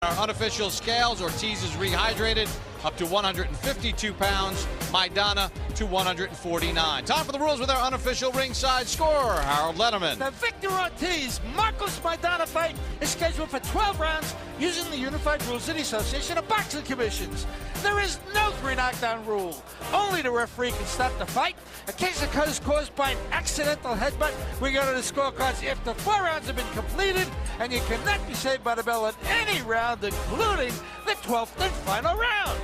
Our unofficial scales, Ortiz is rehydrated up to 152 pounds, Maidana to 149. Time for the rules with our unofficial ringside scorer, Harold Letterman. The Victor Ortiz-Cos Maidana fight is scheduled for 12 rounds using the Unified Rules of the Association of Boxing Commissions. There is no 3-knockdown rule. Only the referee can stop the fight. A case of cut is caused by an accidental headbutt. We go to the scorecards after 4 rounds have been completed, and you cannot be saved by the bell at any round, including the 12th and final round.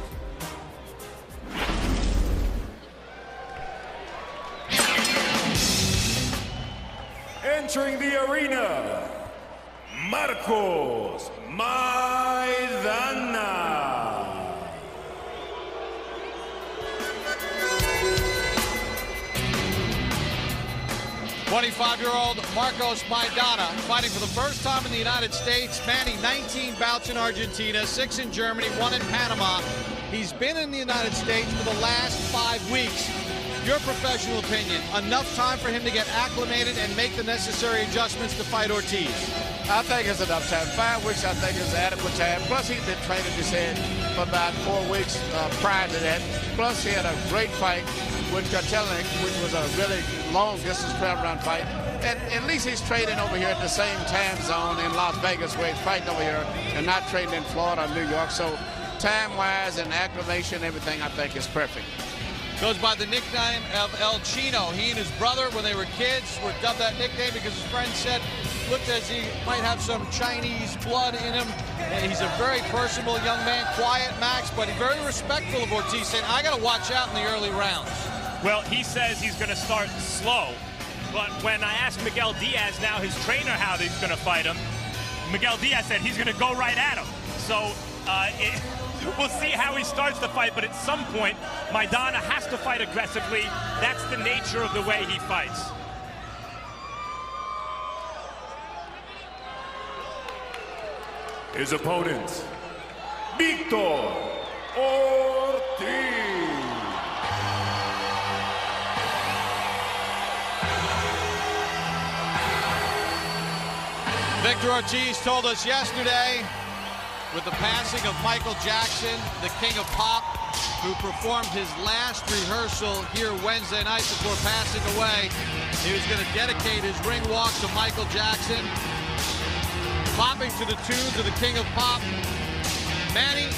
Entering the arena, cos Maidana. 25-year-old cos Maidana fighting for the first time in the United States. Manny, 19 bouts in Argentina, 6 in Germany, 1 in Panama. He's been in the United States for the last 5 weeks. Your professional opinion, enough time for him to get acclimated and make the necessary adjustments to fight Ortiz? I think it's enough time. 5 weeks, I think, is adequate time. Plus, he's been training his head for about 4 weeks prior to that. Plus, he had a great fight with Cartelnik, which was a really long-distance 12-round fight. And at least he's training over here at the same time zone in Las Vegas, where he's fighting over here and not training in Florida or New York. So time-wise and acclimation, everything, I think, is perfect. Goes by the nickname of El Chino. He and his brother, when they were kids, were dubbed that nickname because his friend said, looked as he might have some Chinese blood in him. And he's a very personable young man, quiet, Max, but he's very respectful of Ortiz, saying, I got to watch out in the early rounds. Well, he says he's going to start slow, but when I asked Miguel Diaz, now his trainer, how he's going to fight him, Miguel Diaz said he's going to go right at him. So we'll see how he starts the fight, but at some point, Maidana has to fight aggressively. That's the nature of the way he fights. His opponent, Victor Ortiz. Victor Ortiz told us yesterday, with the passing of Michael Jackson, the king of pop, who performed his last rehearsal here Wednesday night before passing away, he was going to dedicate his ring walk to Michael Jackson, popping to the tunes of the king of pop. Manny,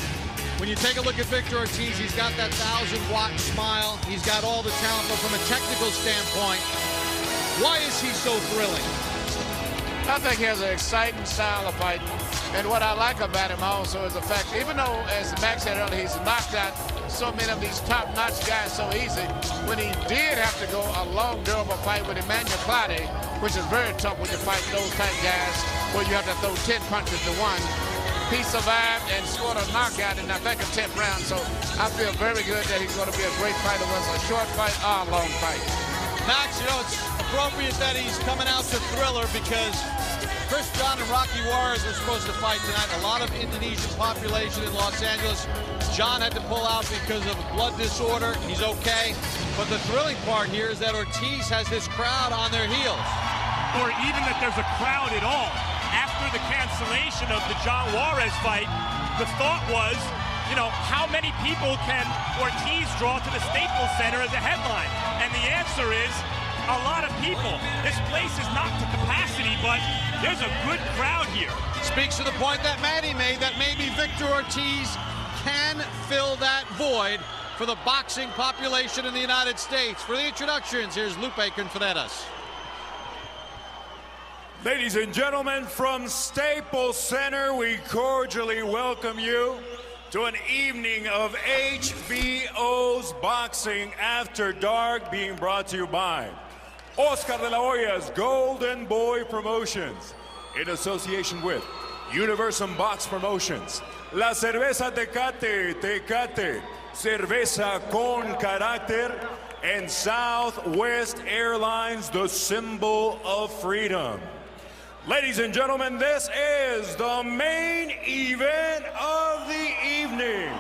when you take a look at Victor Ortiz, he's got that 1,000-watt smile. He's got all the talent, but from a technical standpoint, why is he so thrilling? I think he has an exciting style of fighting. And what I like about him also is the fact, even though, as Max said earlier, he's knocked out so many of these top-notch guys so easy, when he did have to go a long, durable fight with Emmanuel Claude, which is very tough when you fight those type guys, where you have to throw 10 punches to one, he survived and scored a knockout in, I think, a 10th round. So I feel very good that he's going to be a great fighter, whether it's a short fight or a long fight. Max, you know, it's appropriate that he's coming out to Thriller because Chris John and Rocky Juarez were supposed to fight tonight. A lot of Indonesian population in Los Angeles. John had to pull out because of a blood disorder. He's okay. But the thrilling part here is that Ortiz has this crowd on their heels. Or even that there's a crowd at all. After the cancellation of the John Juarez fight, the thought was, you know, how many people can Ortiz draw to the Staples Center as a headline? And the answer is a lot of people. This place is not to capacity, but there's a good crowd here. Speaks to the point that Manny made, that maybe Victor Ortiz can fill that void for the boxing population in the United States. For the introductions, here's Lupe Confenetas. Ladies and gentlemen, from Staples Center, we cordially welcome you to an evening of HBO's Boxing After Dark, being brought to you by Oscar de la Hoya's Golden Boy Promotions, in association with Universum Box Promotions, La Cerveza Tecate, Tecate, Cerveza con Carácter, and Southwest Airlines, the symbol of freedom. Ladies and gentlemen, this is the main event of the evening.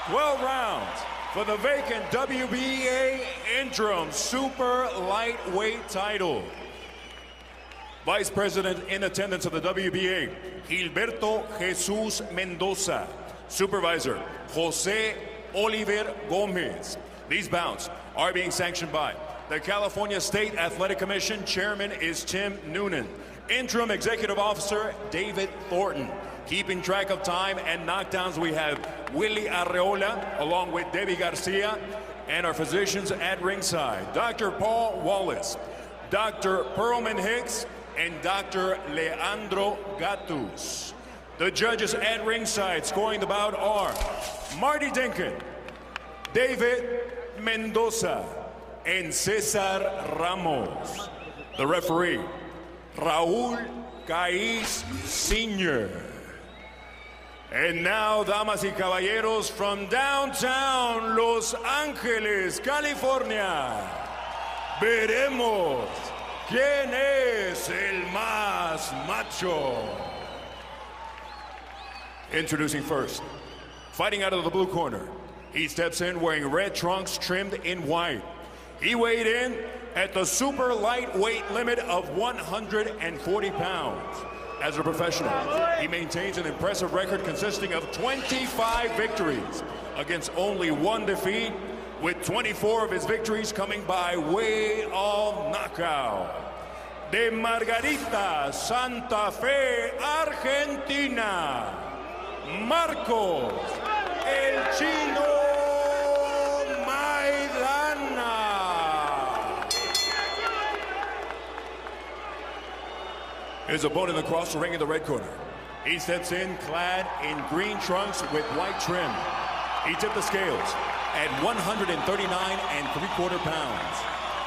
12 rounds for the vacant WBA interim super lightweight title. Vice President in attendance of the WBA, Gilberto Jesus Mendoza. Supervisor, Jose Oliver Gomez. These bouts are being sanctioned by the California State Athletic Commission. Chairman is Tim Noonan. Interim Executive Officer, David Thornton. Keeping track of time and knockdowns, we have Willie Arreola, along with Debbie Garcia, and our physicians at ringside, Dr. Paul Wallace, Dr. Perlman Hicks, and Dr. Leandro Gatus. The judges at ringside scoring the bout are Marty Dinkin, David Mendoza, and Cesar Ramos. The referee, Raul Caiz Sr. And now, damas y caballeros, from downtown Los Angeles, California, veremos quién es el más macho. Introducing first, fighting out of the blue corner. He steps in wearing red trunks trimmed in white. He weighed in at the super lightweight limit of 140 pounds. As a professional, he maintains an impressive record consisting of 25 victories against only 1 defeat, with 24 of his victories coming by way of knockout. De Margarita, Santa Fe, Argentina, Marcos El Chino Maidana. His opponent across the ring in the red corner. He steps in clad in green trunks with white trim. He tipped the scales at 139 3/4 pounds.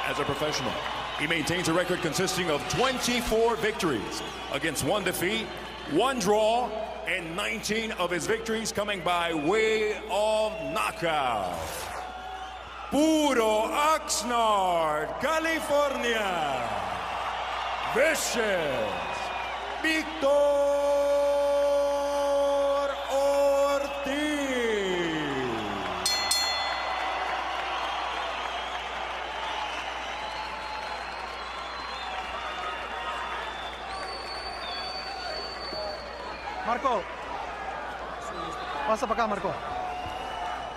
As a professional, he maintains a record consisting of 24 victories against 1 defeat, 1 draw, and 19 of his victories coming by way of knockout. Puro Oxnard, California. Vicious Victor Ortiz. Marco, pasa para acá, Marco.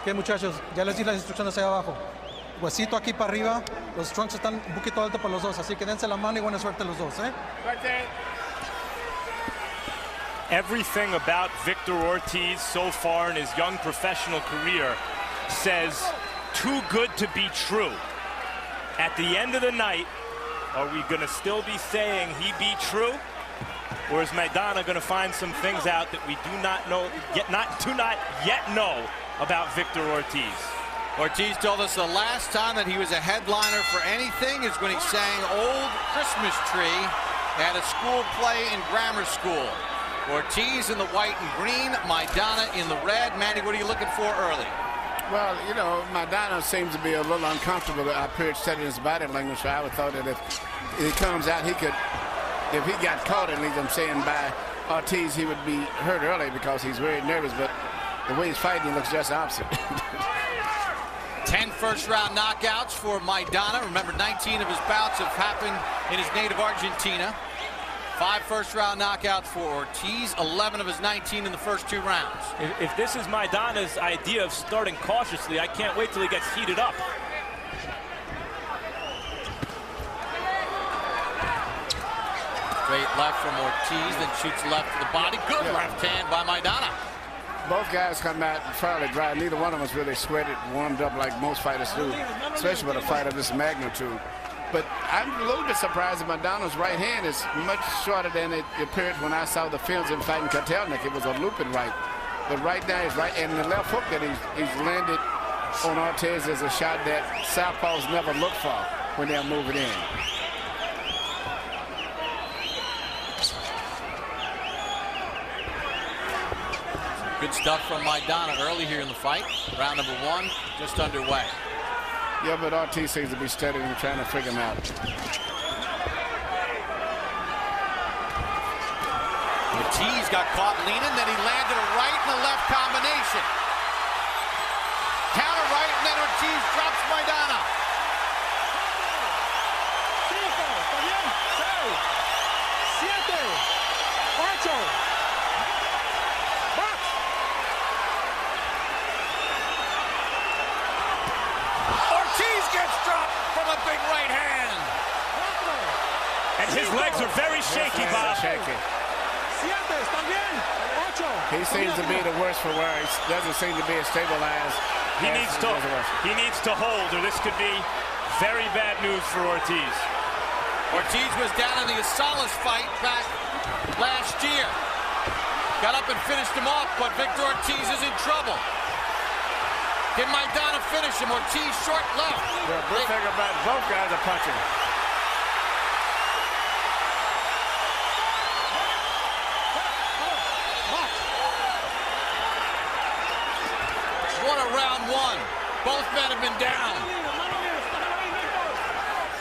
¿Qué, muchachos? Ya les di las instrucciones ahí abajo. Huesito aquí para arriba. Los trunks están un poquito altos para los dos, así que dense la mano y buena suerte los dos, ¿eh? Everything about Victor Ortiz so far in his young professional career says too good to be true. At the end of the night, are we going to still be saying he be true? Or is Maidana going to find some things out that we do not yet know about Victor Ortiz? Ortiz told us the last time that he was a headliner for anything is when he sang Old Christmas Tree at a school play in grammar school. Ortiz in the white and green, Maidana in the red. Manny, what are you looking for early? Well, you know, Maidana seems to be a little uncomfortable. I appeared studying his body language, so I would thought that if he comes out, he could, if he got caught, at least I'm saying, by Ortiz, he would be hurt early because he's very nervous, but the way he's fighting, he looks just the opposite. 10 first-round knockouts for Maidana. Remember, 19 of his bouts have happened in his native Argentina. 5 first-round knockouts for Ortiz, 11 of his 19 in the first 2 rounds. If this is Maidana's idea of starting cautiously, I can't wait till he gets heated up. Straight left from Ortiz, then shoots left to the body. Good left hand by Maidana. Both guys come out fairly dry. Neither one of them was really sweated, warmed up like most fighters do, especially with a fight of this magnitude. But I'm a little bit surprised that Maidana's right hand is much shorter than it appeared when I saw the films in fighting Kotelnik. It was a looping right. But right now he's right, and the left hook that he's landed on Ortiz is a shot that southpaws never look for when they're moving in. Good stuff from Maidana early here in the fight. Round number 1 just underway. Yeah, but Ortiz seems to be studying and trying to figure him out. Ortiz got caught leaning, then he landed a right and a left combination. Counter right, and then Ortiz drops Maidana. And his legs are very shaky, Bob. Shaky. He seems to be the worst for wear. He doesn't seem to be as stabilized. He needs to hold, or this could be very bad news for Ortiz. Ortiz was down in the Asalas fight back last year. Got up and finished him off, but Victor Ortiz is in trouble. Can Maidana finish him? Ortiz short left. The good thing about both guys are punching. What a round one. Both men have been down.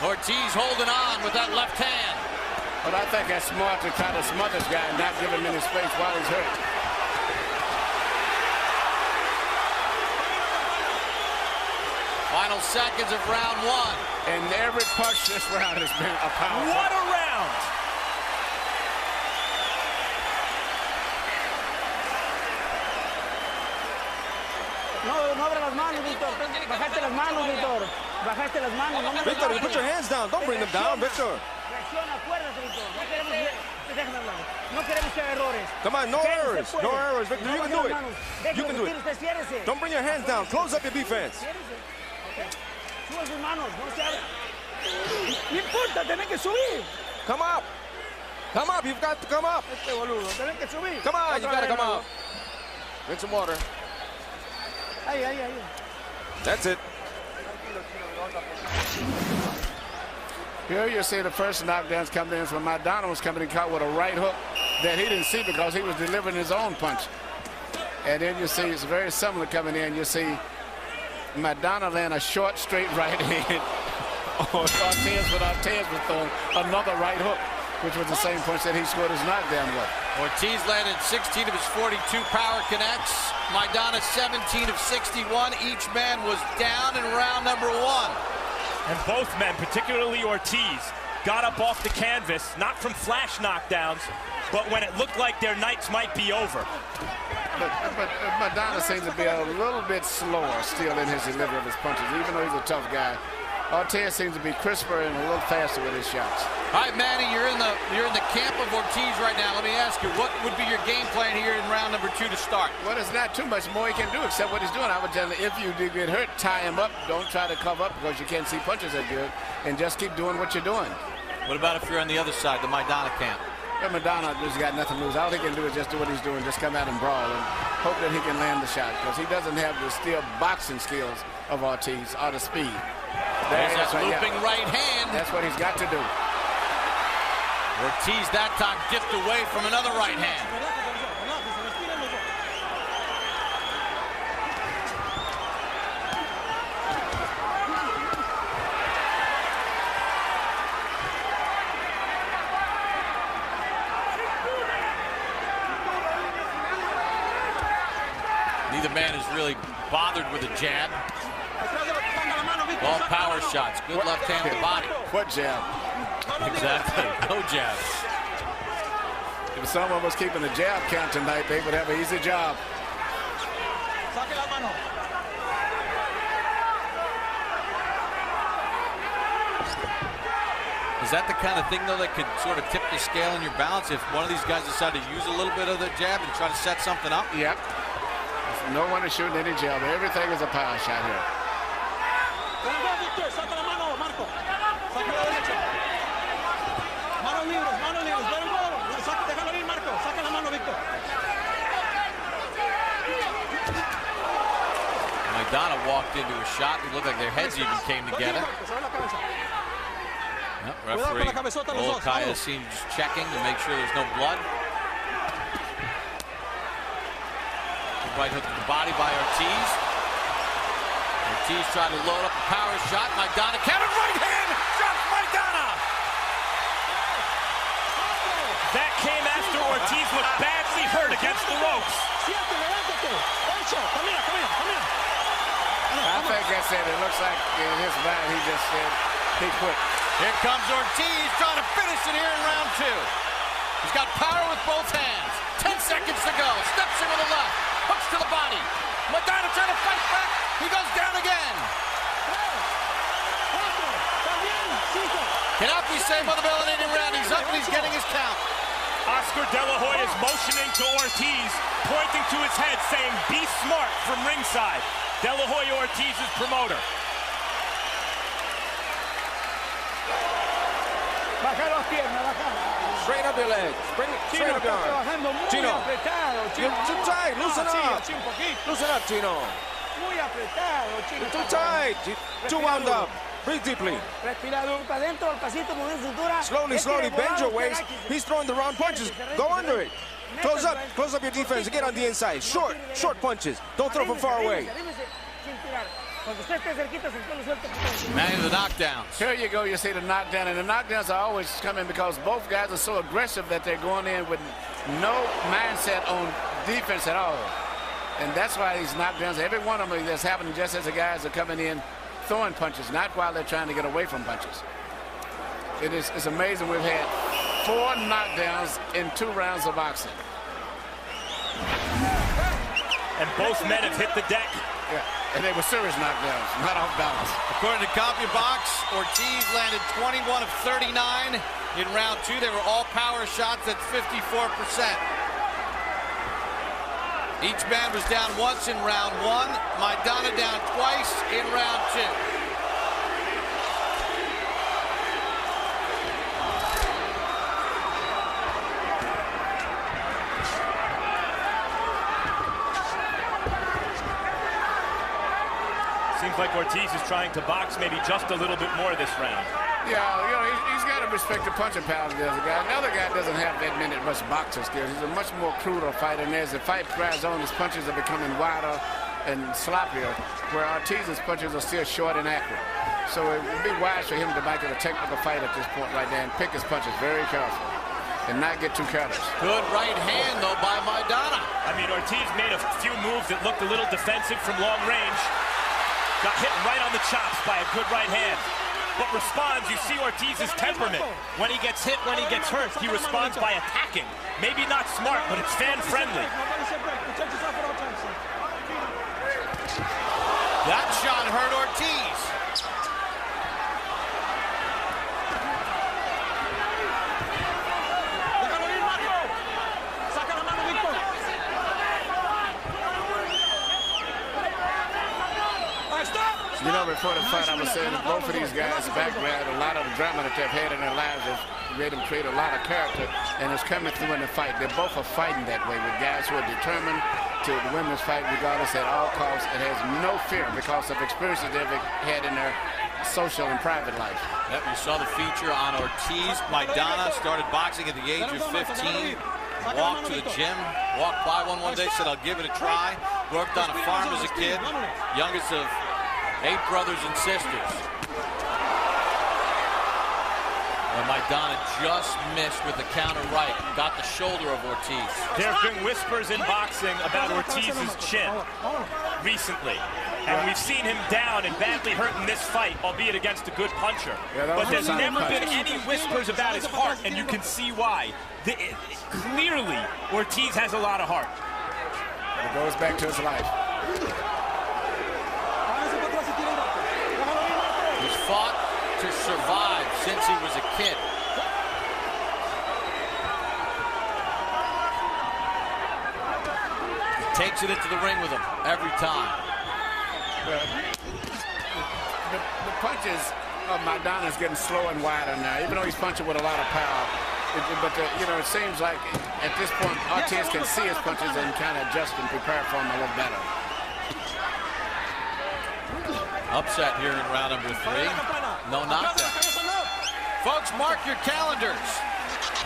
Ortiz holding on with that left hand. But I think that's smart to try to smother this guy and not give him any space while he's hurt. Final seconds of round one. And every punch this round has been a power. What a round! No abra las manos, Víctor. Bajaste las manos, Víctor. Bajaste las manos. No me Victor, you put your hands down. Don't bring them down, Victor. Reacciona, acuérdate, Víctor. Déjame hablar. No queremos que haga errores. Come on, no errors. No errors, Victor. You can do it. You can do it. Don't bring your hands down. Close up your defense. Suba sus manos. No se abra. No importa, tenés que subir. Come up. Come up. You've got to come up. Este boludo, tenés que subir. Come on, you got to come up. Drink some water. Ahí. That's it. Here you see the first knockdowns coming in from Maidana was coming in caught with a right hook that he didn't see because he was delivering his own punch. And then you see it's very similar coming in. You see Maidana land a short, straight right hand. Ortiz was throwing another right hook, which was the same punch that he scored his knockdown with. Ortiz landed 16 of his 42 power connects. Maidana 17 of 61. Each man was down in round number one. And both men, particularly Ortiz, got up off the canvas, not from flash knockdowns, but when it looked like their nights might be over. But Maidana seems to be a little bit slower still in his delivery of his punches, even though he's a tough guy. Ortiz seems to be crisper and a little faster with his shots. All right, Manny, you're in the camp of Ortiz right now. Let me ask you, what would be your game plan here in round number two to start? Well, there's not too much more he can do except what he's doing. I would tell him, if you do get hurt, tie him up. Don't try to cover up because you can't see punches that good, and just keep doing what you're doing. What about if you're on the other side, the Maidana camp? Well, Maidana has got nothing to lose. All he can do is just do what he's doing, just come out and brawl and hope that he can land the shot because he doesn't have the still boxing skills of Ortiz or the speed. There's that looping right hand. That's what he's got to do. Ortiz that time dipped away from another right hand. Neither man is really bothered with a jab. All power shots. Good left-handed body. What jab? Exactly. No jab. If someone was keeping the jab count tonight, they would have an easy job. Is that the kind of thing, though, that could sort of tip the scale in your balance if one of these guys decide to use a little bit of the jab and try to set something up? Yep. No one is shooting any jab. Everything is a power shot here. Saca la mano, Marco. Saca la derecha. Manos libres, manos libres. Very well. Déjalo ir, Marco. Saca la mano, Víctor. Maidana walked into a shot. It looked like their heads even came together. Yep, referee Old Kaya seems checking to make sure there's no blood. Right hook to the body by Ortiz. Ortiz trying to load up a power shot. Maidana countered right hand. Drops Maidana. That came after Ortiz looked badly hurt against the ropes. I think that's it. It looks like in his mind he just said he quit. Here comes Ortiz trying to finish it here in round two. He's got power with both hands. 10 seconds to go. Steps in with the left. Hooks to the body. Maidana trying to fight back. He goes down again. Cannot be save on the bell in 8th round. He's up and he's getting his count. Oscar De La Hoya is motioning to Ortiz, pointing to his head, saying, "Be smart," from ringside. De La Hoya, Ortiz's promoter. Straighten up your legs. Bring it straight up your arm. Chino, you're too tight. Loosen up. Loosen up, Chino. You're too tight. Too wound up. Breathe deeply. Slowly, slowly. Bend your waist. He's throwing the round punches. Go under it. Close up. Close up your defense. Get on the inside. Short punches. Don't throw from far away. Man of the knockdowns. Here you go, you see the knockdown, and the knockdowns are always coming because both guys are so aggressive that they're going in with no mindset on defense at all. And that's why these knockdowns, every one of them that's happening just as the guys are coming in throwing punches, not while they're trying to get away from punches. It's amazing. We've had 4 knockdowns in 2 rounds of boxing. And both men have hit the deck. Yeah, and they were serious knockdowns, not off balance. According to CompuBox, Ortiz landed 21 of 39 in round 2. They were all power shots at 54%. Each man was down once in round 1. Maidana down twice in round 2. Seems like Ortiz is trying to box maybe just a little bit more this round. Yeah, you know, he's got to respect the punching power of the other guy. The other guy doesn't have that much boxing skills. He's a much more cruder fighter, and as the fight drives on, his punches are becoming wider and sloppier, where Ortiz's punches are still short and accurate. So it would be wise for him to make it a technical fight at this point right there and pick his punches very carefully and not get too careless. Good right hand, though, by Maidana. I mean, Ortiz made a few moves that looked a little defensive from long range. Got hit right on the chops by a good right hand. But responds, you see Ortiz's temperament. When he gets hit, when he gets hurt, he responds by attacking. Maybe not smart, but it's fan-friendly. That shot hurt Ortiz. You know, before the fight, I was saying both of these guys' background, a lot of the drama that they've had in their lives has made them create a lot of character, and it's coming through in the fight. They both are fighting that way with guys who are determined to win this fight regardless at all costs and has no fear because of experiences they've had in their social and private life. Yep, you saw the feature on Ortiz. Maidana started boxing at the age of 15. Walked to the gym, walked by one day, said, "I'll give it a try." Worked on a farm as a kid, youngest of 8 brothers and sisters. And Maidana just missed with the counter right. Got the shoulder of Ortiz. There have been whispers in boxing about Ortiz's chin recently. And we've seen him down and badly hurt in this fight, albeit against a good puncher. Yeah, but there's never been any whispers about his heart, and you can see why. Clearly, Ortiz has a lot of heart. It goes back to his life. He's fought to survive since he was a kid. He takes it into the ring with him every time. The punches of Maidana is getting slower and wider now, even though he's punching with a lot of power. You know, it seems like at this point, Ortiz can see his punches and kind of adjust and prepare for them a little better. Upset here in round number 3. No knockdown. Folks, mark your calendars.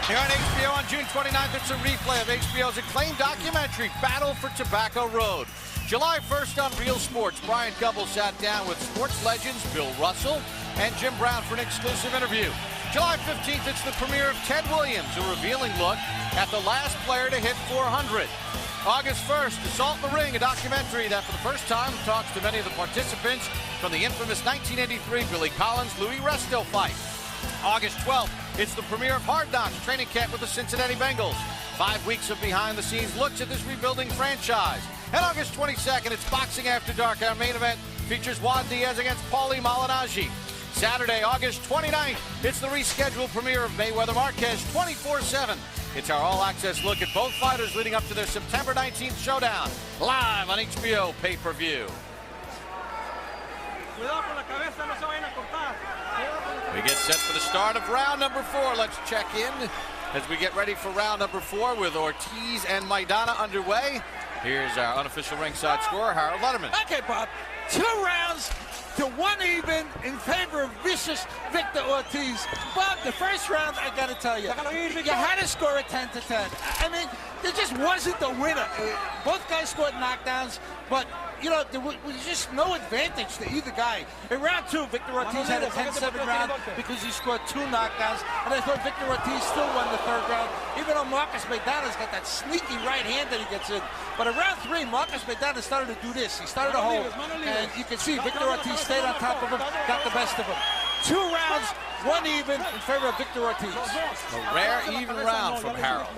Here on HBO on June 29th, it's a replay of HBO's acclaimed documentary, Battle for Tobacco Road. July 1st on Real Sports, Brian Gubble sat down with sports legends Bill Russell and Jim Brown for an exclusive interview. July 15th, it's the premiere of Ted Williams, a revealing look at the last player to hit 400. August 1st, Assault in the Ring, a documentary that for the first time talks to many of the participants from the infamous 1983 Billy Collins-Louis Resto fight. August 12th, it's the premiere of Hard Knocks training camp with the Cincinnati Bengals. 5 weeks of behind-the-scenes looks at this rebuilding franchise. And August 22nd, it's Boxing After Dark. Our main event features Juan Diaz against Paulie Malignaggi. Saturday, August 29th, it's the rescheduled premiere of Mayweather Marquez 24/7. It's our all-access look at both fighters leading up to their September 19th showdown, live on HBO pay-per-view. We get set for the start of round number 4. Let's check in as we get ready for round number 4 with Ortiz and Maidana underway. Here's our unofficial ringside scorer, Harold Letterman. Okay, Bob. 2 rounds to 1 even in favor of vicious Victor Ortiz. Bob, the first round, I got to tell you, you had to score a 10-10. I mean, there just wasn't the winner. Both guys scored knockdowns, but, you know, there was just no advantage to either guy. In round 2, Victor Ortiz had a 10-7 round because he scored 2 knockdowns, and I thought Victor Ortiz still won the 3rd round, even though Marcos Maidana's got that sneaky right hand that he gets in. But in round 3, Marcos Maidana started to do this. He started to hold, and you can see Victor Ortiz stayed on top of him, got the best of him. 2 rounds, 1 even in favor of Victor Ortiz. A rare even round from Harold.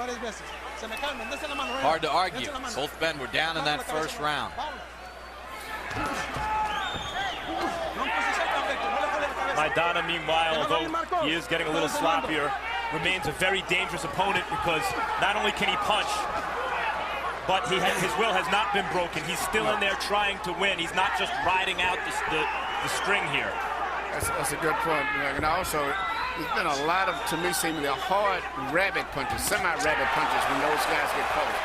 Hard to argue. Both men were down in that first round. Maidana, meanwhile, although he is getting a little sloppier, remains a very dangerous opponent because not only can he punch, but his will has not been broken. He's still in there trying to win. He's not just riding out the string here. That's a good point. And also, there's been a lot of, to me, seemingly hard rabbit punches, semi-rabbit punches when those guys get close.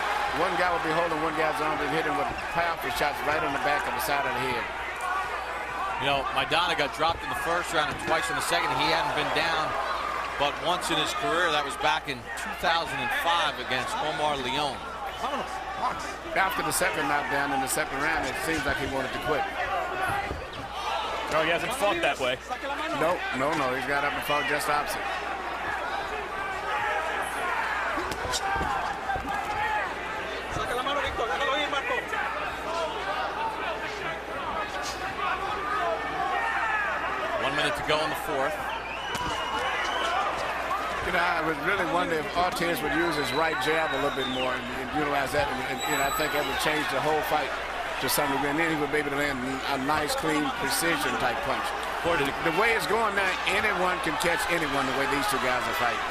One guy will be holding one guy's arm and hit him with powerful shots right on the back of the side of the head. You know, Maidana got dropped in the first round and twice in the second. He hadn't been down but once in his career. That was back in 2005 against Omar Leon. After the second knockdown in the second round, it seems like he wanted to quit. No, he hasn't fought that way. No. He's got up and fought just opposite. To go in the 4th. You know, I would really wonder if Ortiz would use his right jab a little bit more and utilize that, and I think that would change the whole fight to some degree, and then he would be able to land a nice, clean, precision type punch. The way it's going now, anyone can catch anyone the way these 2 guys are fighting.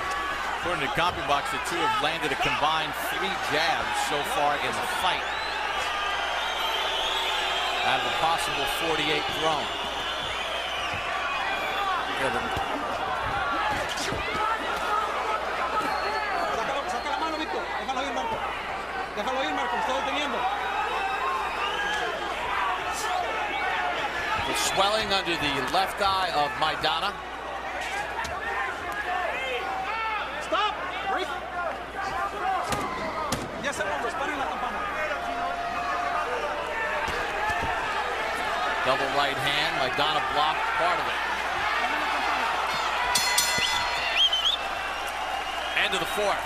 According to CompuBox, the 2 have landed a combined 3 jabs so far in the fight out of a possible 48 thrown. Saca la mano, Víctor. Déjalo ir, Marco. Déjalo ir, Marco. Está deteniendo. The swelling under the left eye of Maidana. Stop. Break. 10 segundos. Paren la campana. Double right hand. Maidana blocked part of it. End of the 4th.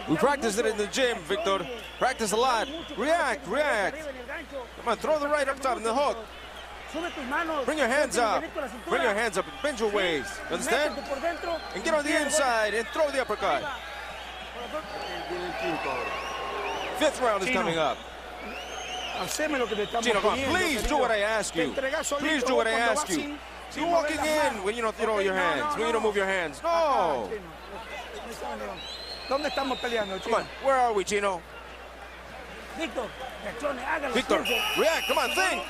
We practice it in the gym, Victor. Practice a lot. React. Come on, throw the right up top in the hook. Bring your hands up. Bring your hands up and bend your waist. Understand? And get on the inside and throw the uppercut. 5th round is coming up. Chino, come on, please do what I ask you. Please do what I ask you. You're walking in when you don't throw your hands, when you don't move your hands. No. Come on, where are we, Chino? Victor, react. Come on, think.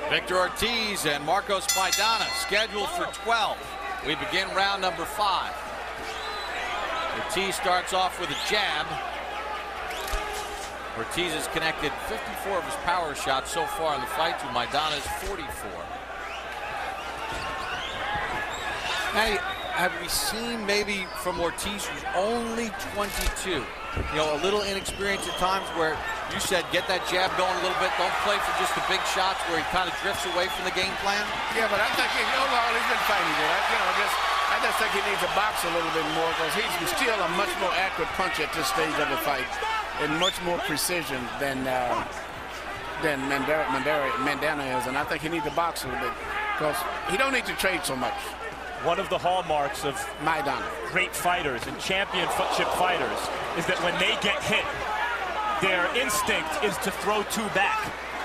Victor Ortiz and Marcos Maidana scheduled for 12. We begin round number 5. Ortiz starts off with a jab. Ortiz has connected 54 of his power shots so far in the fight to Maidana's 44. Now, have we seen maybe from Ortiz, who's only 22, you know, a little inexperienced at times, where you said get that jab going a little bit, don't play for just the big shots where he kind of drifts away from the game plan? Yeah, but I think overall he's been fighting good. I just think he needs to box a little bit more because he's still a much more accurate puncher at this stage of the fight and much more precision than than Maidana is, and I think he needs to box a little bit because he don't need to trade so much. One of the hallmarks of Maidana, great fighters and championship fighters, is that when they get hit, their instinct is to throw two back.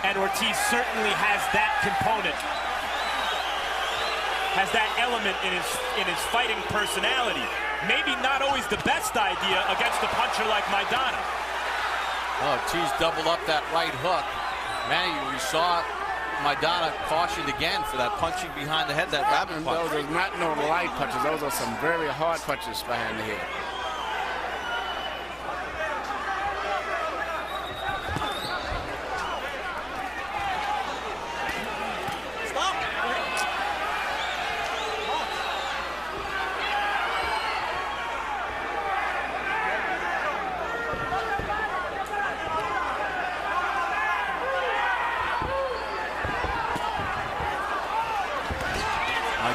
And Ortiz certainly has that component, has that element in his fighting personality. Maybe not always the best idea against a puncher like Maidana. Oh, Ortiz doubled up that right hook. Man, we saw Maidana cautioned again for that punching behind the head, that rabbit punch. Those are not no light punches. Those are some very hard punches behind the head.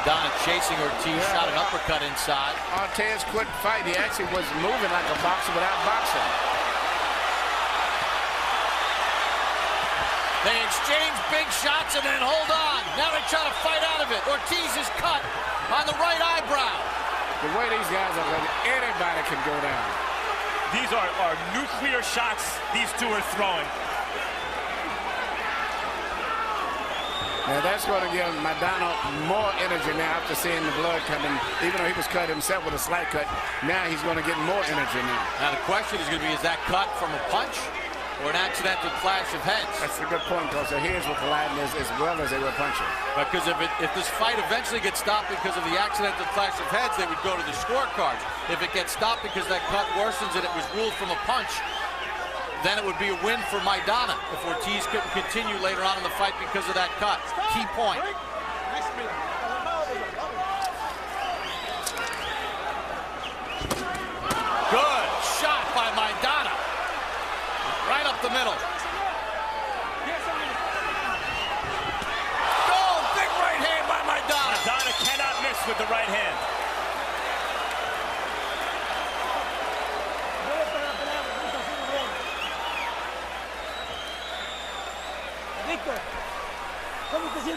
Maidana chasing Ortiz, shot an uppercut inside. Ortiz couldn't fight. He actually was moving like a boxer without boxing. They exchange big shots and then hold on. Now they try to fight out of it. Ortiz is cut on the right eyebrow. The way these guys are ready, anybody can go down. These are nuclear shots these two are throwing. Now that's going to give Maidana more energy now after seeing the blood coming. Even though he was cut himself with a slight cut, now he's going to get more energy now. Now the question is going to be, is that cut from a punch or an accidental clash of heads? That's a good point, because their heads were colliding as well as they were punching. Because if this fight eventually gets stopped because of the accidental clash of heads, they would go to the scorecards. If it gets stopped because that cut worsens and it was ruled from a punch, then it would be a win for Maidana if Ortiz couldn't continue later on in the fight because of that cut. Key point. Good shot by Maidana. Right up the middle. Oh, big right hand by Maidana. Maidana cannot miss with the right hand.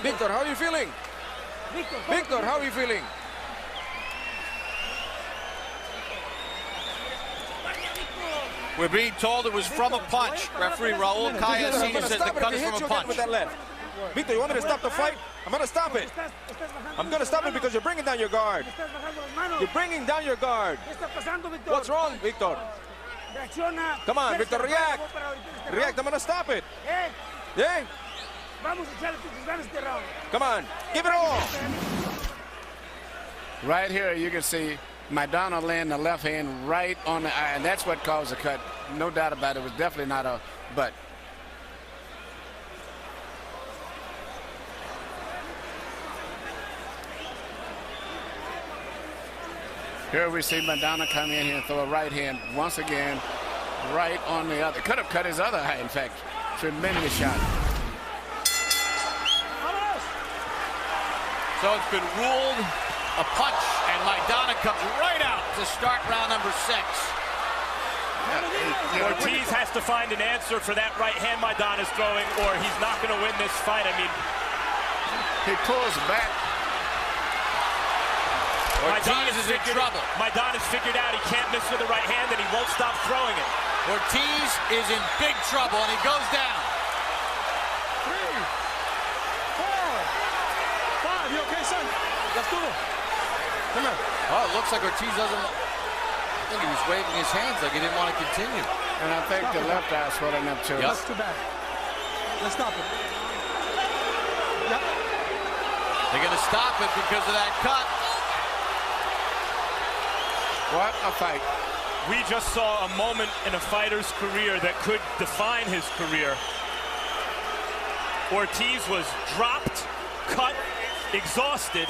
Victor, how are you feeling? Victor, how are you feeling? We're being told it was from a punch. Referee Raul Cayacino says the cut is from a punch. With that left. Victor, you want me to stop the fight? I'm going to stop it. I'm going to stop it because you're bringing down your guard. You're bringing down your guard. What's wrong, Victor? Come on, Victor, react. React, I'm going to stop it. Yeah? Come on, give it all. Right here, you can see Maidana laying the left hand right on the eye, and that's what caused the cut. No doubt about it. It was definitely not a butt. Here we see Maidana come in here and throw a right hand once again, right on the other. Could have cut his other eye, in fact. Tremendous shot. So it's been ruled a punch, and Maidana comes right out to start round number 6. Ortiz has to find an answer for that right hand Maidana's throwing, or he's not going to win this fight. I mean, he pulls back. Ortiz is in trouble. Maidana's figured out he can't miss with the right hand, and he won't stop throwing it. Ortiz is in big trouble, and he goes down. 3, 4, 5. You okay, son? Let's do it. Come on. Oh, it looks like Ortiz doesn't. I think he was waving his hands like he didn't want to continue. And I think the left eye swelling up too. Yep. That's too bad. Let's stop it. Yep. They're going to stop it because of that cut. What a fight. We just saw a moment in a fighter's career that could define his career. Ortiz was dropped, cut, exhausted,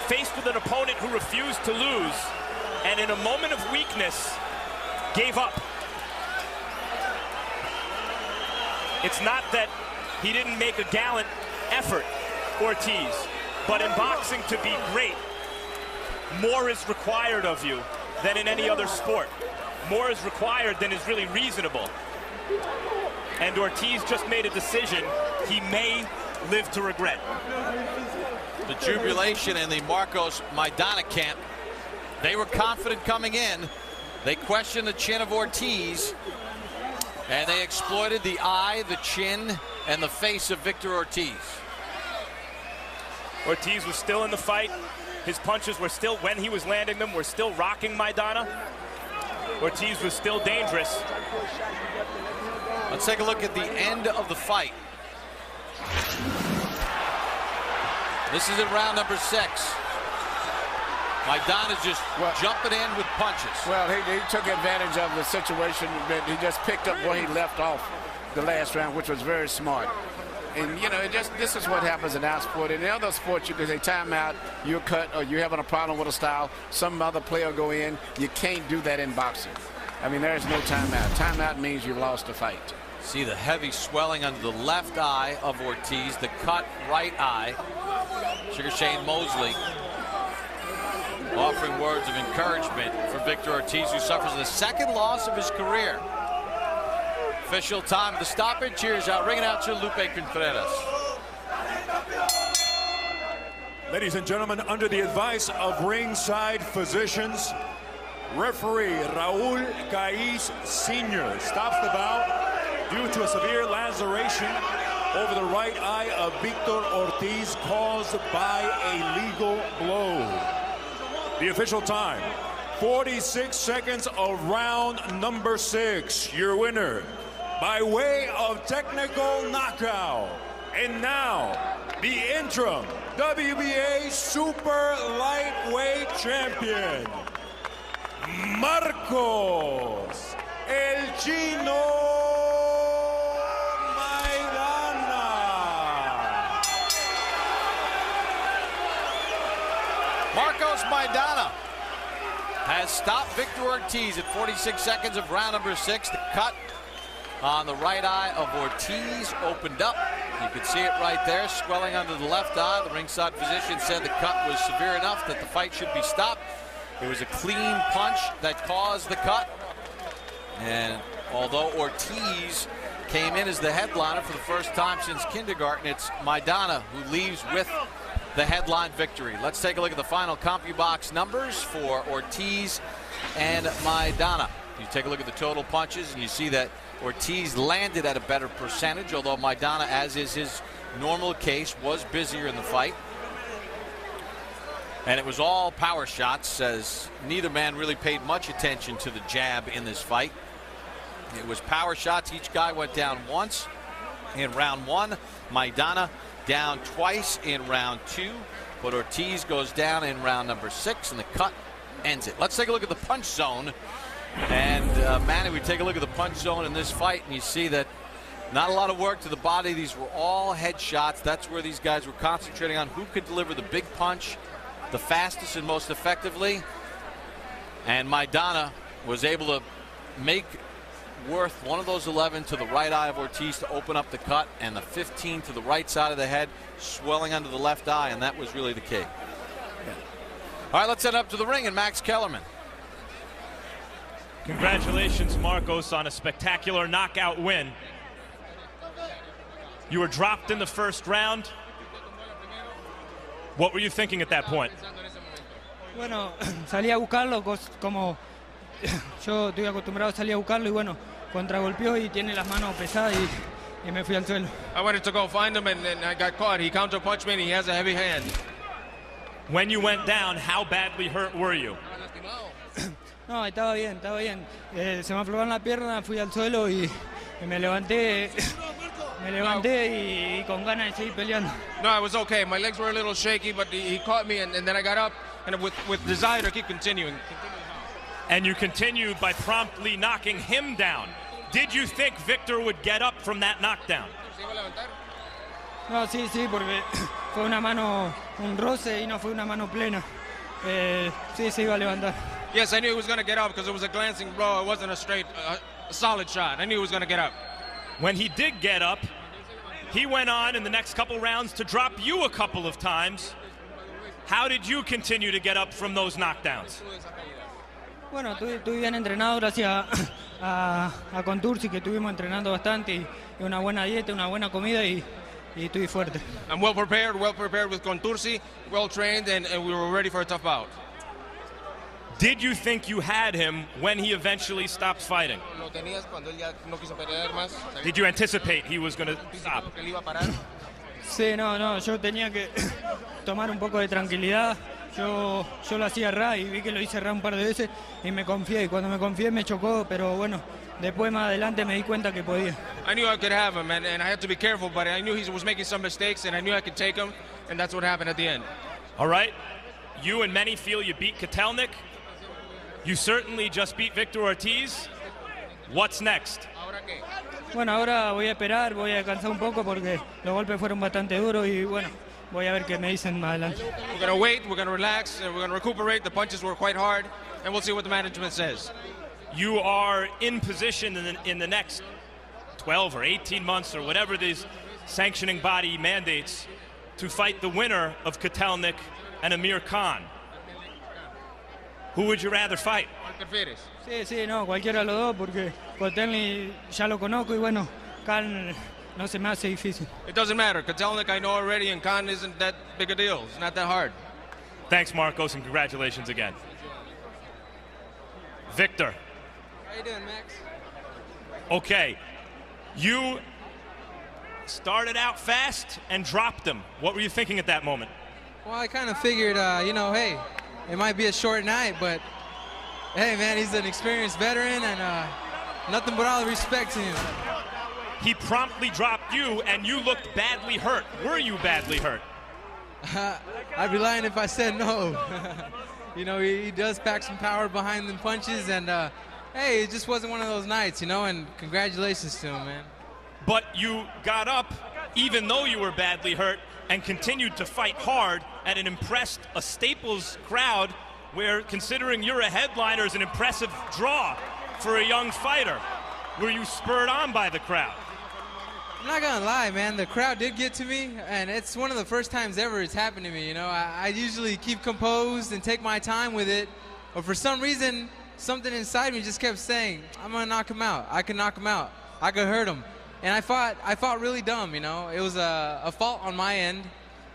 faced with an opponent who refused to lose, and in a moment of weakness, gave up. It's not that he didn't make a gallant effort, Ortiz, but in boxing, to be great, more is required of you than in any other sport. More is required than is really reasonable. And Ortiz just made a decision he may live to regret. The jubilation in the Marcos Maidana camp. They were confident coming in. They questioned the chin of Ortiz, and they exploited the eye, the chin, and the face of Victor Ortiz. Ortiz was still in the fight. His punches were still, when he was landing them, were still rocking Maidana. Ortiz was still dangerous. Let's take a look at the end of the fight. This is in round number 6. Maidana's just jumping in with punches. Well, he took advantage of the situation, but he just picked up where he left off the last round, which was very smart. And, you know, this is what happens in our sport. In other sports, you can say timeout, you're cut, or you're having a problem with a style. Some other player go in. You can't do that in boxing. I mean, there's no timeout. Timeout means you've lost the fight. See the heavy swelling under the left eye of Ortiz, the cut right eye. Sugar Shane Mosley offering words of encouragement for Victor Ortiz, who suffers the 2nd loss of his career. Official time of the stoppage. Here's our ring announcer, Lupe Contreras. Ladies and gentlemen, under the advice of ringside physicians, referee Raul Caiz Sr. stops the bout due to a severe laceration over the right eye of Victor Ortiz caused by a legal blow. The official time, 46 seconds of round number 6. Your winner, by way of technical knockout. And now, the interim WBA Super Lightweight Champion, Marcos El Chino Maidana. Marcos Maidana has stopped Victor Ortiz at 46 seconds of round number 6. The cut on the right eye of Ortiz opened up. You can see it right there, swelling under the left eye. The ringside physician said the cut was severe enough that the fight should be stopped. It was a clean punch that caused the cut. And although Ortiz came in as the headliner for the first time since kindergarten, it's Maidana who leaves with the headline victory. Let's take a look at the final CompuBox numbers for Ortiz and Maidana. You take a look at the total punches and you see that Ortiz landed at a better percentage, although Maidana, as is his normal case, was busier in the fight. And it was all power shots, as neither man really paid much attention to the jab in this fight. It was power shots. Each guy went down once in round 1. Maidana down twice in round 2. But Ortiz goes down in round number 6, and the cut ends it. Let's take a look at the punch zone. And Manny, we take a look at the punch zone in this fight, and you see that not a lot of work to the body. These were all head shots. That's where these guys were concentrating on who could deliver the big punch the fastest and most effectively. And Maidana was able to make worth one of those 11 to the right eye of Ortiz to open up the cut, and the 15 to the right side of the head, swelling under the left eye, and that was really the key. All right, let's head up to the ring and Max Kellerman. Congratulations, Marcos, on a spectacular knockout win. You were dropped in the first round. What were you thinking at that point? Bueno, salí a buscarlo, como yo estoy acostumbrado a salir a buscarlo, y bueno, contragolpeó y tiene las manos pesadas y me fui al suelo. I wanted to go find him, and then I got caught. He counterpunched me, and he has a heavy hand. When you went down, how badly hurt were you? No, estaba bien, estaba bien. Se me aflojaron la pierna, fui al suelo y me levanté y con ganas de seguir peleando. No, I was okay. My legs were a little shaky, but he caught me, and then I got up, and with desire to keep continuing. And you continued by promptly knocking him down. Did you think Victor would get up from that knockdown? No, sí, porque fue una mano, un roce y no fue una mano plena. Sí, se iba a levantar. Yes, I knew he was going to get up because it was a glancing blow. It wasn't a straight, solid shot. I knew he was going to get up. When he did get up, he went on in the next couple rounds to drop you a couple of times. How did you continue to get up from those knockdowns? Bueno, estuve bien entrenado gracias a Contursi, que estuvimos entrenando bastante y una buena dieta, una buena comida y estoy fuerte. I'm well prepared with Contursi, well trained, and we were ready for a tough bout. Did you think you had him when he eventually stopped fighting? ¿Lo tenías cuando él ya no quiso pelear más? Did you anticipate he was going to stop? ¿Que él iba a parar? Sí, no, yo tenía que tomar un poco de tranquilidad. Yo lo hacía ra y vi que lo hice ra un par de veces y me confié. Y cuando me confié me chocó, pero bueno, después más adelante me di cuenta que podía. I knew I could have him, and I had to be careful, but I knew he was making some mistakes, and I knew I could take him, and that's what happened at the end. All right. You and many feel you beat Kotelnik. You certainly just beat Victor Ortiz. What's next? Bueno, ahora voy a esperar, voy a descansar un poco porque los golpes fueron bastante duros y bueno, voy a ver qué me dicen más adelante. We're going to wait, we're going to relax, and we're going to recuperate. The punches were quite hard, and we'll see what the management says. You are in position in the next 12 or 18 months or whatever these sanctioning body mandates to fight the winner of Kotelnik and Amir Khan. Who would you rather fight? Sí, no, cualquiera de los dos porque Kotelnik ya lo conozco y bueno, Khan no se me hace difícil. It doesn't matter. Kotelnik I know already, and Khan isn't that big a deal. It's not that hard. Thanks, Marcos, and congratulations again. Victor. How you doing, Max? Okay, you started out fast and dropped him. What were you thinking at that moment? Well, I kind of figured, hey, it might be a short night, but hey, man, he's an experienced veteran, and nothing but all the respect to him. He promptly dropped you, and you looked badly hurt. Were you badly hurt? I'd be lying if I said no. He does pack some power behind them punches, and hey, it just wasn't one of those nights, and congratulations to him, man. But you got up, even though you were badly hurt, and continued to fight hard and impressed a Staples crowd where, considering you're a headliner, is an impressive draw for a young fighter. Were you spurred on by the crowd? I'm not gonna lie, man, the crowd did get to me, and it's one of the first times ever it's happened to me. I usually keep composed and take my time with it, but for some reason, something inside me just kept saying, I'm gonna knock him out. I can knock him out. I could hurt him. And I fought really dumb, It was a fault on my end.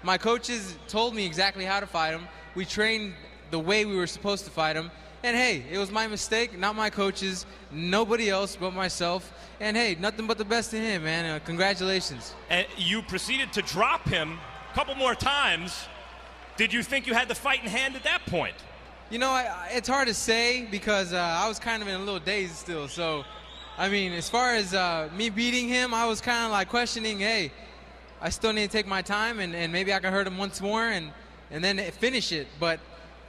My coaches told me exactly how to fight him. We trained the way we were supposed to fight him. And hey, it was my mistake, not my coaches, nobody else but myself. And hey, nothing but the best to him, man. Congratulations. And you proceeded to drop him a couple more times. Did you think you had the fight in hand at that point? It's hard to say because I was kind of in a little daze still. So, I mean, as far as me beating him, I was kind of like questioning, hey, I still need to take my time and maybe I can hurt him once more and then finish it. But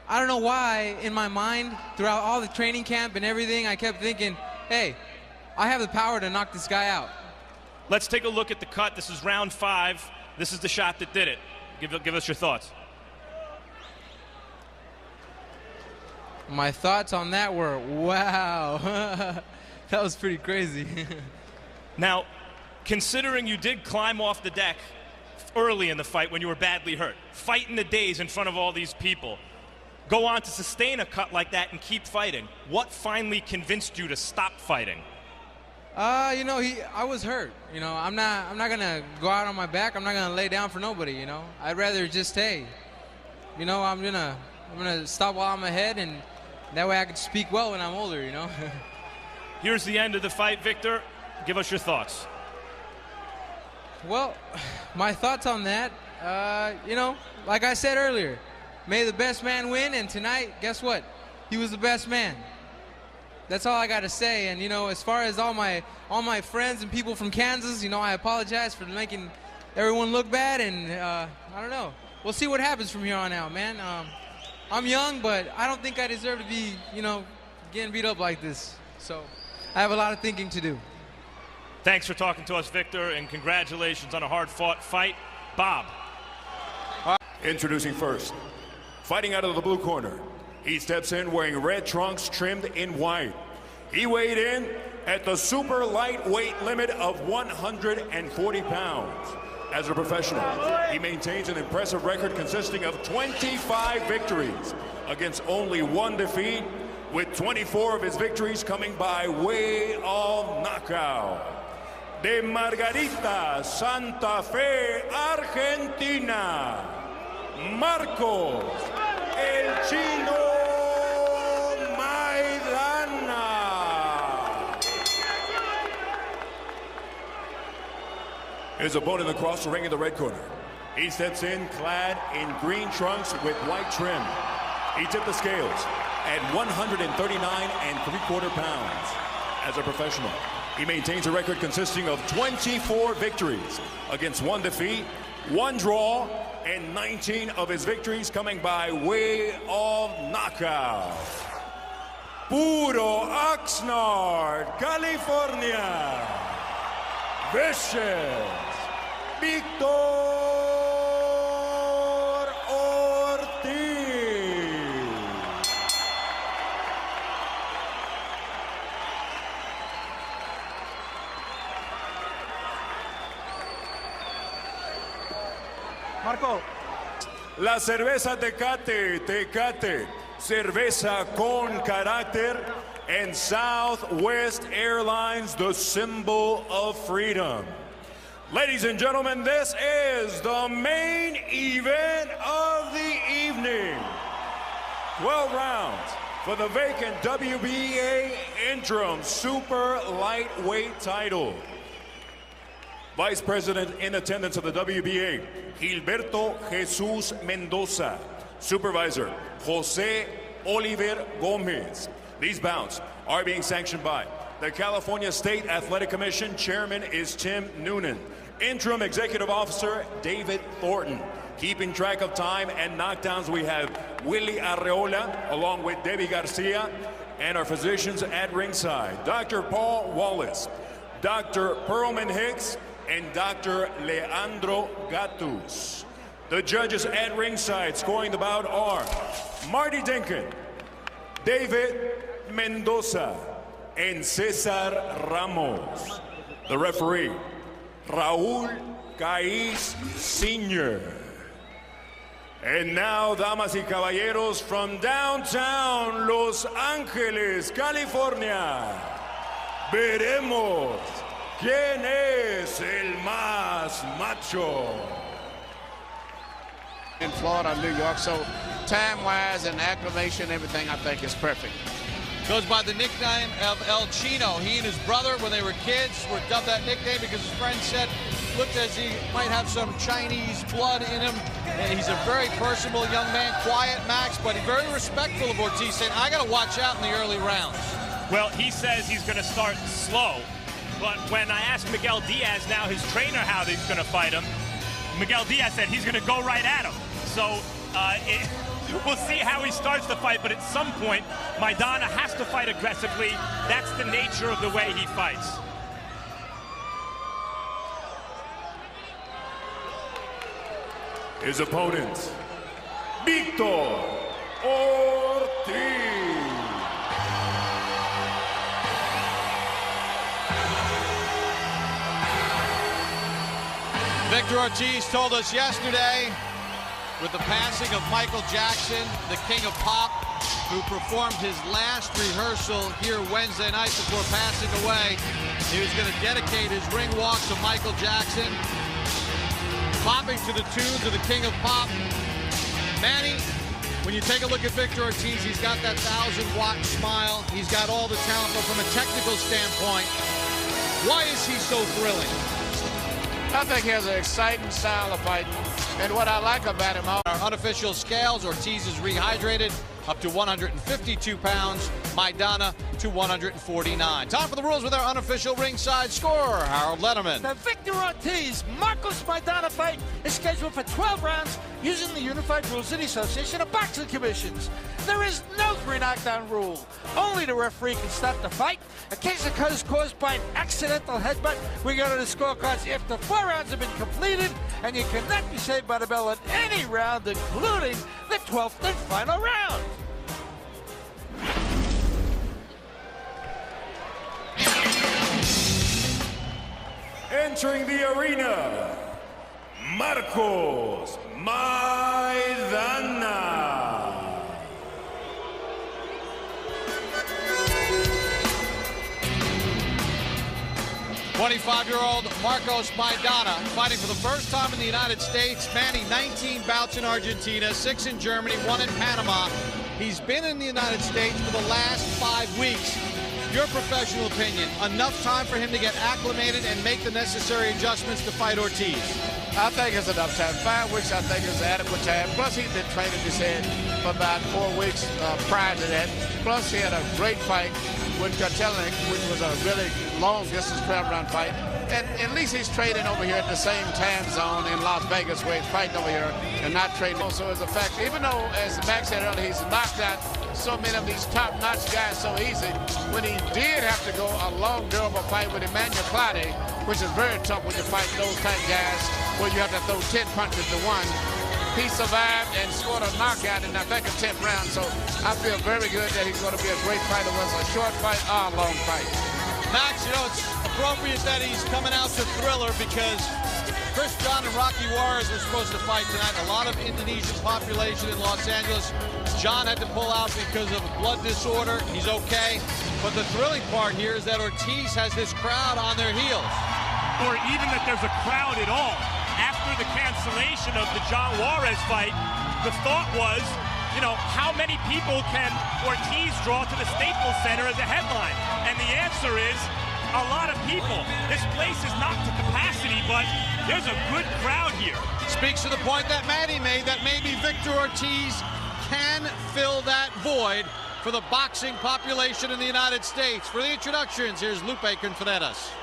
I don't know why, in my mind, throughout all the training camp and everything, I kept thinking, hey, I have the power to knock this guy out. Let's take a look at the cut. This is round 5. This is the shot that did it. Give us your thoughts. My thoughts on that were, wow. That was pretty crazy. Now, considering you did climb off the deck early in the fight when you were badly hurt, fight in the days in front of all these people, go on to sustain a cut like that and keep fighting, what finally convinced you to stop fighting? I was hurt. I'm not gonna go out on my back. I'm not gonna lay down for nobody. I'd rather just, hey, I'm gonna stop while I'm ahead, and that way I can speak well when I'm older. Here's the end of the fight, Victor. Give us your thoughts. Well, my thoughts on that, like I said earlier, may the best man win, and tonight, guess what? He was the best man. That's all I got to say. And, as far as all my friends and people from Kansas, I apologize for making everyone look bad, and I don't know. We'll see what happens from here on out, man. I'm young, but I don't think I deserve to be, getting beat up like this. So I have a lot of thinking to do. Thanks for talking to us, Victor, and congratulations on a hard-fought fight. Bob. Introducing first, fighting out of the blue corner. He steps in wearing red trunks trimmed in white. He weighed in at the super lightweight limit of 140 pounds. As a professional, he maintains an impressive record consisting of 25 victories against only 1 defeat, with 24 of his victories coming by way of knockout. De Margarita, Santa Fe, Argentina, Marcos El Chino Maidana. His opponent across the ring in the red corner. He steps in clad in green trunks with white trim. He tipped the scales at 139 3/4 pounds. As a professional, he maintains a record consisting of 24 victories against 1 defeat, 1 draw, and 19 of his victories coming by way of knockout. Puro Oxnard, California. Vicious Victor Marco. La cerveza Tecate, Tecate, cerveza con carácter, and Southwest Airlines, the symbol of freedom. Ladies and gentlemen, this is the main event of the evening. 12 rounds for the vacant WBA interim super lightweight title. Vice President in attendance of the WBA, Gilberto Jesus Mendoza. Supervisor, Jose Oliver Gomez. These bouts are being sanctioned by the California State Athletic Commission. Chairman is Tim Noonan. Interim Executive Officer, David Thornton. Keeping track of time and knockdowns, we have Willie Arreola, along with Debbie Garcia, and our physicians at ringside, Dr. Paul Wallace, Dr. Perlman Hicks, and Dr. Leandro Gatus. The judges at ringside scoring the bout are Marty Dinkin, David Mendoza, and Cesar Ramos. The referee, Raul Caiz Sr. And now, damas y caballeros, from downtown Los Angeles, California, veremos ¿quién es el más macho? In Florida, New York, so time-wise and acclimation, everything I think is perfect. Goes by the nickname of El Chino. He and his brother, when they were kids, were dubbed that nickname because his friend said, looked as he might have some Chinese blood in him. And he's a very personable young man, quiet, Max, but he's very respectful of Ortiz, saying, I got to watch out in the early rounds. Well, he says he's going to start slow. But when I asked Miguel Diaz, now his trainer, how he's going to fight him, Miguel Diaz said he's going to go right at him. So we'll see how he starts the fight, but at some point, Maidana has to fight aggressively. That's the nature of the way he fights. His opponent, Victor Ortiz. Victor Ortiz told us yesterday, with the passing of Michael Jackson, the king of pop, who performed his last rehearsal here Wednesday night before passing away, he was going to dedicate his ring walk to Michael Jackson, popping to the tunes of the king of pop. Manny, when you take a look at Victor Ortiz, he's got that 1,000-watt smile. He's got all the talent, but from a technical standpoint, why is he so thrilling? I think he has an exciting style of fighting, and what I like about him... Our unofficial scales, Ortiz is rehydrated up to 152 pounds, Maidana to 149. Time for the rules with our unofficial ringside scorer, Harold Letterman. The Victor Ortiz-Marcos Maidana fight is scheduled for 12 rounds using the Unified Rules of the Association of Boxing Commissions. There is no 3-knockdown rule. Only the referee can stop the fight. A case occurs caused by an accidental headbutt. We go to the scorecards after 4 rounds have been completed, and you cannot be saved by the bell in any round, including the 12th and final round. Entering the arena, Marcos Maidana. 25-year-old cos Maidana fighting for the first time in the United States, manning 19 bouts in Argentina, 6 in Germany, 1 in Panama. He's been in the United States for the last 5 weeks. Your professional opinion, enough time for him to get acclimated and make the necessary adjustments to fight Ortiz? I think it's enough time. 5 weeks, I think, is adequate time. Plus, he's been training his head for about 4 weeks prior to that. Plus, he had a great fight with Kotelnik, which was a really long-distance 12-round fight. And at least he's training over here at the same time zone in Las Vegas, where he's fighting over here and not training. Also, as a fact, even though, as Max said earlier, he's knocked out so many of these top-notch guys so easy, when he did have to go a long, durable fight with Emmanuel Claude, which is very tough when you fight those type guys, where you have to throw 10 punches to one. He survived and scored a knockout in, I think, a 10th round. So I feel very good that he's going to be a great fighter, whether it's a short fight or a long fight. Max, you know, it's appropriate that he's coming out to Thriller because Chris John and Rocky Juarez were supposed to fight tonight. A lot of Indonesian population in Los Angeles. John had to pull out because of a blood disorder. He's okay. But the thrilling part here is that Ortiz has this crowd on their heels. Or even that there's a crowd at all. After the cancellation of the John Juarez fight, the thought was, you know, how many people can Ortiz draw to the Staples Center as a headline? And the answer is a lot of people. This place is not to capacity, but there's a good crowd here. Speaks to the point that Maddie made that maybe Victor Ortiz can fill that void for the boxing population in the United States. For the introductions, here's Lupe Contreras.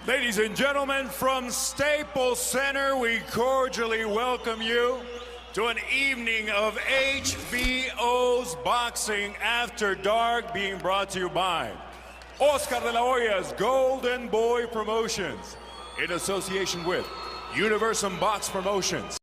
Ladies and gentlemen, from Staples Center, we cordially welcome you to an evening of HBO's Boxing After Dark, being brought to you by Oscar de la Hoya's Golden Boy Promotions in association with Universum Box Promotions.